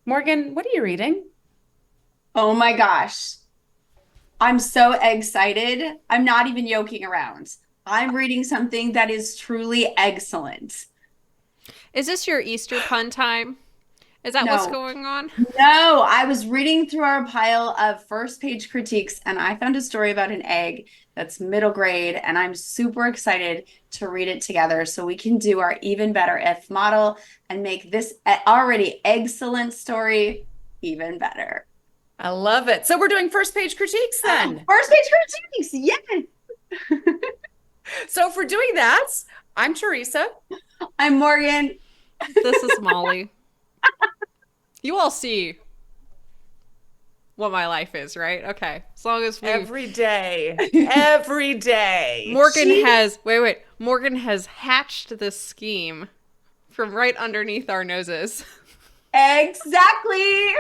Morgan, what are you reading? Oh my gosh. I'm so excited. I'm not even joking around. I'm reading something that is truly excellent. Is this your Easter pun time? Is that what's No, going on? no, I was reading through our pile of first page critiques and I found a story about an egg that's middle grade, and I'm super excited to read it together so we can do our even better if model and make this already excellent story even better. I love it. So we're doing first page critiques then. First page critiques, yes. So if we're doing that, I'm Teresa. I'm Morgan. This is Molly. You all see what my life is, right? Okay. As long as we've. Every day. Every day. Morgan She has. Wait. Morgan has hatched this scheme from right underneath our noses. exactly.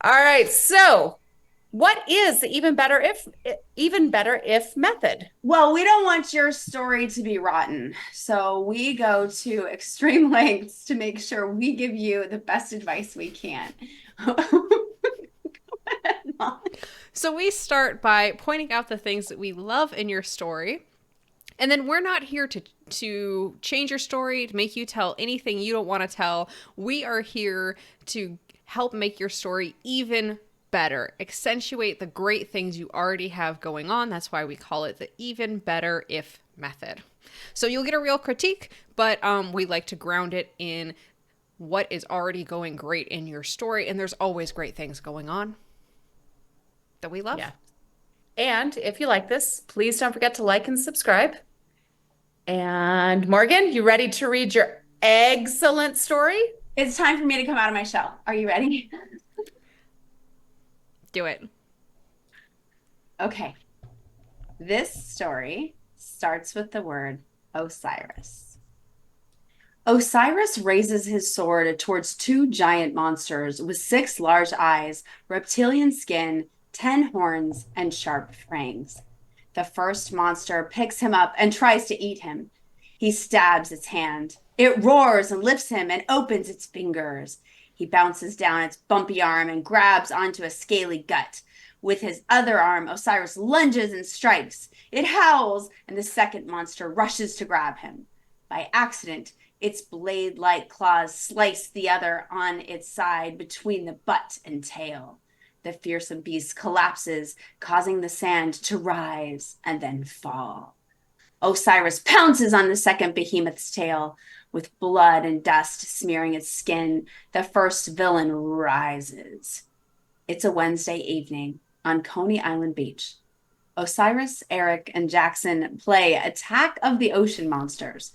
All right. So what is the even better if method? Well, we don't want your story to be rotten. So we go to extreme lengths to make sure we give you the best advice we can. So we start by pointing out the things that we love in your story. And then we're not here to change your story, to make you tell anything you don't want to tell. We are here to help make your story even better, accentuate the great things you already have going on. That's why we call it the even better if method. So you'll get a real critique, but we like to ground it in what is already going great in your story. And there's always great things going on that we Yeah. love. And if you like this, please don't forget to like and subscribe. And Morgan, you ready to read your excellent story? It's time for me to come out of my shell. Are you ready? Do it. Okay. This story starts with the word Osiris. Osiris raises his sword towards two giant monsters with six large eyes, reptilian skin, 10 horns, and sharp fangs. The first monster picks him up and tries to eat him. He stabs its hand. It roars and lifts him and opens its fingers. He bounces down its bumpy arm and grabs onto a scaly gut. With his other arm, Osiris lunges and strikes. It howls, and the second monster rushes to grab him. By accident, its blade like claws slice the other on its side between the butt and tail. The fearsome beast collapses, causing the sand to rise and then fall. Osiris pounces on the second behemoth's tail. With blood and dust smearing its skin, the first villain rises. It's a Wednesday evening on Coney Island Beach. Osiris, Eric, and Jackson play Attack of the Ocean Monsters.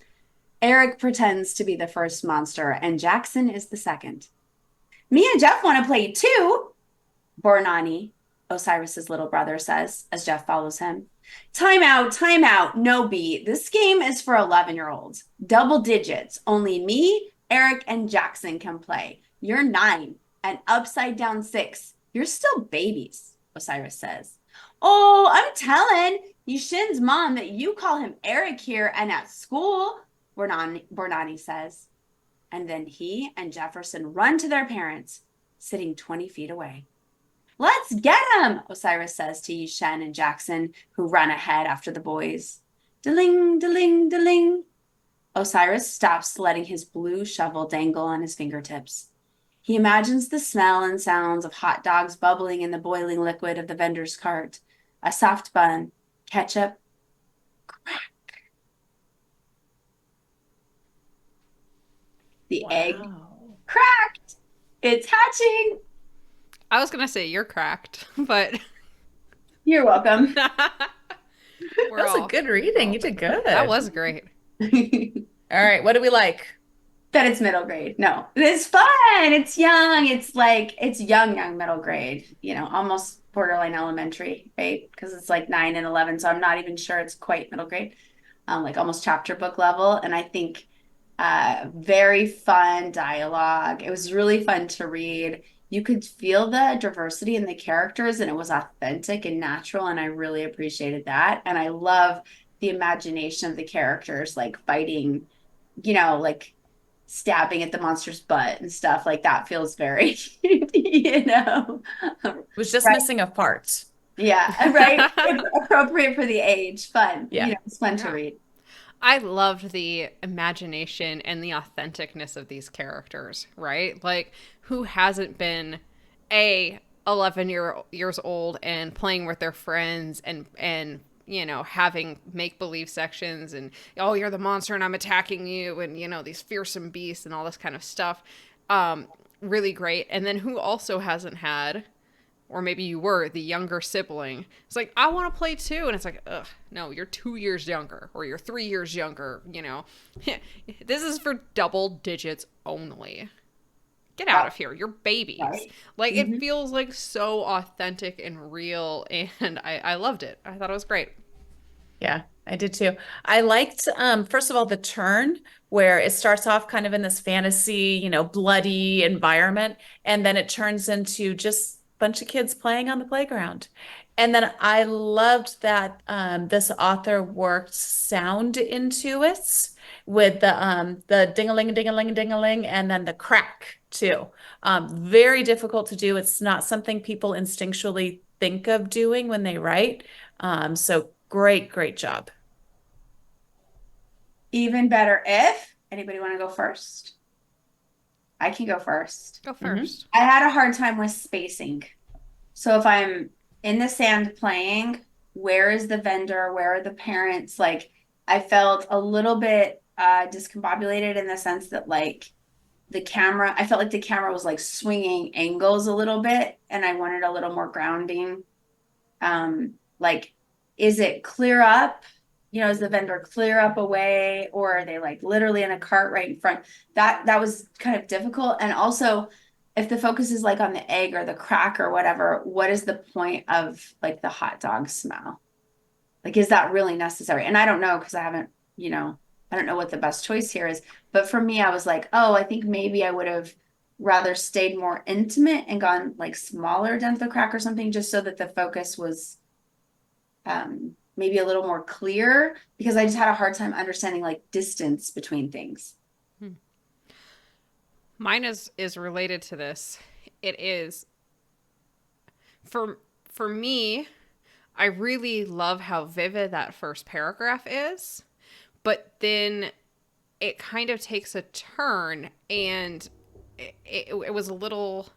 Eric pretends to be the first monster, and Jackson is the second. Me and Jeff want to play too, Bornani, Osiris's little brother says as Jeff follows him. Time out, no B. This game is for 11-year-olds. Double digits. Only me, Eric, and Jackson can play. You're 9 and upside down 6. You're still babies, Osiris says. Oh, I'm telling Yushin's mom that you call him Eric here and at school, Bornani says. And then he and Jefferson run to their parents, sitting 20 feet away. Let's get him, Osiris says to Yushen and Jackson, who run ahead after the boys. Deling, deling, deling. Osiris stops, letting his blue shovel dangle on his fingertips. He imagines the smell and sounds of hot dogs bubbling in the boiling liquid of the vendor's cart, a soft bun, ketchup, crack. The egg Wow. cracked. It's hatching. I was gonna say you're cracked, but You're welcome. we're That was a all good reading. You did that good. was great. All right. What do we like? That it's middle grade. No, it's fun. It's young. It's like it's young middle grade, almost borderline elementary, right? Because it's like 9 and 11. So I'm not even sure it's quite middle grade, like almost chapter book level. And I think very fun dialogue. It was really fun to read. You could feel the diversity in the characters, and it was authentic and natural. And I really appreciated that. And I love the imagination of the characters, like fighting, like stabbing at the monster's butt and stuff. Like that feels very, you know, Was just right. missing a part. Yeah, right. Appropriate for the age. Fun. Yeah. It's fun to Yeah. read. I loved the imagination and the authenticness of these characters, right? Like who hasn't been a 11 years old and playing with their friends and having make believe sections and oh you're the monster and I'm attacking you and these fearsome beasts and all this kind of stuff. Really great. And then who also hasn't had, or maybe you were the younger sibling. It's like, I want to play too. And it's like, ugh, no, you're 2 years younger or you're 3 years younger. This is for double digits only. Get out Yep. of here. You're babies. Right. Like, it Mhm. feels like so authentic and real. And I loved it. I thought it was great. Yeah, I did too. I liked, first of all, the turn where it starts off kind of in this fantasy, bloody environment, and then it turns into just a bunch of kids playing on the playground. And then I loved that this author worked sound into it with the ding-a-ling, ding-a-ling, ding-a-ling, and then the crack too. Very difficult to do. It's not something people instinctually think of doing when they write. So great, great job. Even better if anybody want to go first? I can go first. Go Hmm. first. I had a hard time with spacing. So if I'm in the sand playing, where is the vendor? Where are the parents? Like I felt a little bit discombobulated in the sense that like I felt like the camera was like swinging angles a little bit and I wanted a little more grounding. Like, is it clear up? Is the vendor clear up away, or are they like literally in a cart right in front? That was kind of difficult. And also, if the focus is like on the egg or the crack or whatever, what is the point of like the hot dog smell? Like, is that really necessary? And I don't know because I don't know what the best choice here is. But for me, I was like, oh, I think maybe I would have rather stayed more intimate and gone like smaller down to the crack or something, just so that the focus was maybe a little more clear because I just had a hard time understanding like distance between things. Mine is related to this. It is for me, I really love how vivid that first paragraph is, but then it kind of takes a turn and it was a little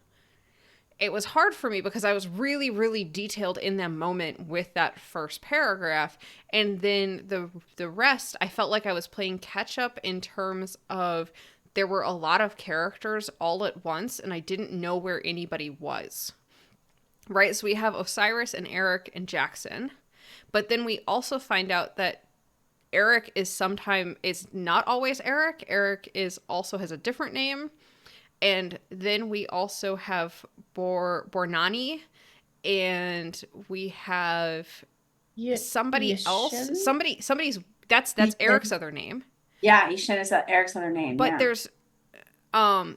it was hard for me because I was really, really detailed in that moment with that first paragraph, and then the rest, I felt like I was playing catch up in terms of there were a lot of characters all at once, and I didn't know where anybody was. Right, so we have Osiris and Eric and Jackson, but then we also find out that Eric is not always Eric. Eric is also has a different name. And then we also have Bornani, and we have Yeah, somebody else. Yashin? Somebody's that's Eric's Ethan. other name. Yeah, Ishan is Eric's other name. But Yeah. um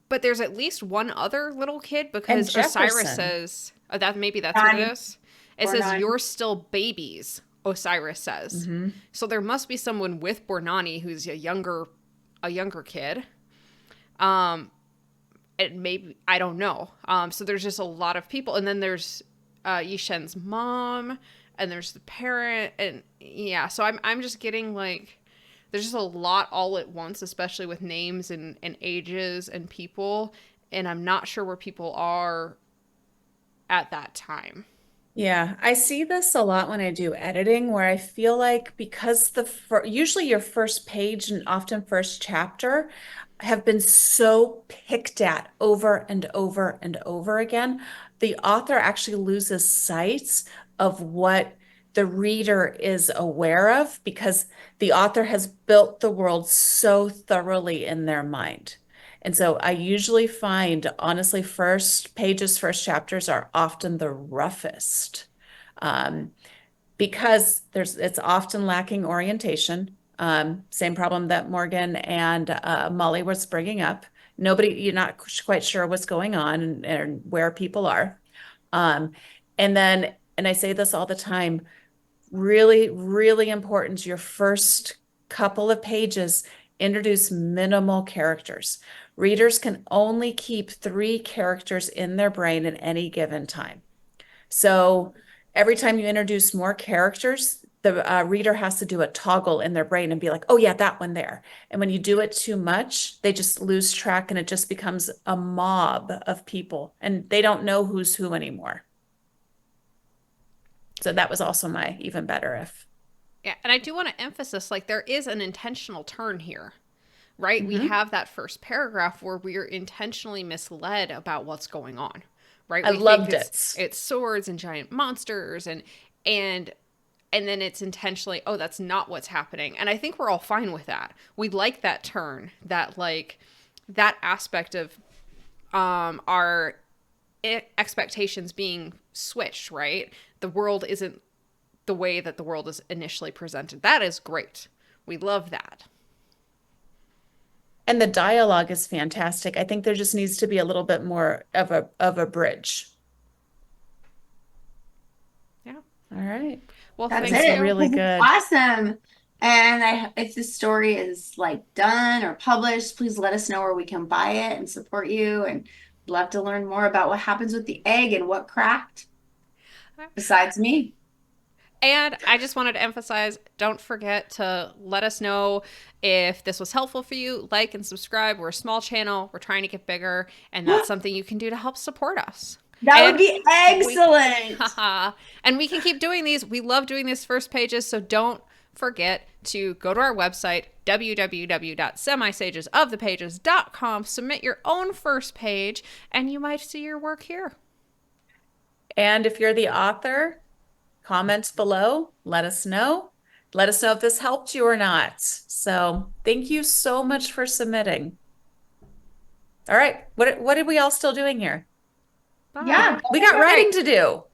but there's at least one other little kid And because Osiris Jefferson. says that maybe that's what it Nani is. It or says Nani. you're still babies, Osiris says. Hmm. So there must be someone with Bornani who's a younger kid. Um it maybe I don't know. So there's just a lot of people, and then there's Yishen's mom, and there's the parent, and yeah. So I'm just getting like there's just a lot all at once, especially with names and ages and people, and I'm not sure where people are at that time. Yeah, I see this a lot when I do editing, where I feel like because usually your first page and often first chapter have been so picked at over and over and over again, the author actually loses sight of what the reader is aware of because the author has built the world so thoroughly in their mind. And so I usually find, honestly, first pages, first chapters are often the roughest um, because it's often lacking orientation. Same problem that Morgan and Molly was bringing up. You're not quite sure what's going on and where people are. Um, and I say this all the time, really, really important, your first couple of pages Introduce minimal characters. Readers can only keep 3 characters in their brain at any given time. So every time you introduce more characters, the reader has to do a toggle in their brain and be like, oh, yeah, that one there. And when you do it too much, they just lose track and it just becomes a mob of people and they don't know who's who anymore. So that was also my even better if. Yeah, and I do want to emphasize like there is an intentional turn here, right? We Mhm. have that first paragraph where we're intentionally misled about what's going on, right? I We think loved it's it. it's swords and giant monsters and and then it's intentionally, oh, that's not what's happening. And I think we're all fine with that. We like that turn, that like that aspect of our expectations being switched, right? The world isn't the way that the world is initially presented. That is great. We love that. And the dialogue is fantastic. I think there just needs to be a little bit more of a bridge. Yeah. All right. Well, That's This thank is it. you. really good. Awesome. And if this story is like done or published, please let us know where we can buy it and support you. And love to learn more about what happens with the egg and what cracked besides me. And I just wanted to emphasize don't forget to let us know if this was helpful for you. Like and subscribe. We're a small channel, we're trying to get bigger, and that's something you can do to help support us. That would And be we excellent. and we can keep doing these. We love doing these first pages, so don't forget to go to our website www.semisagesofthepages.com, submit your own first page, and you might see your work here. And if you're the author, comments below, let us know. Let us know if this helped you or not. So thank you so much for submitting. All right. What are we all still doing here? Bye. Yeah, We got writing to do.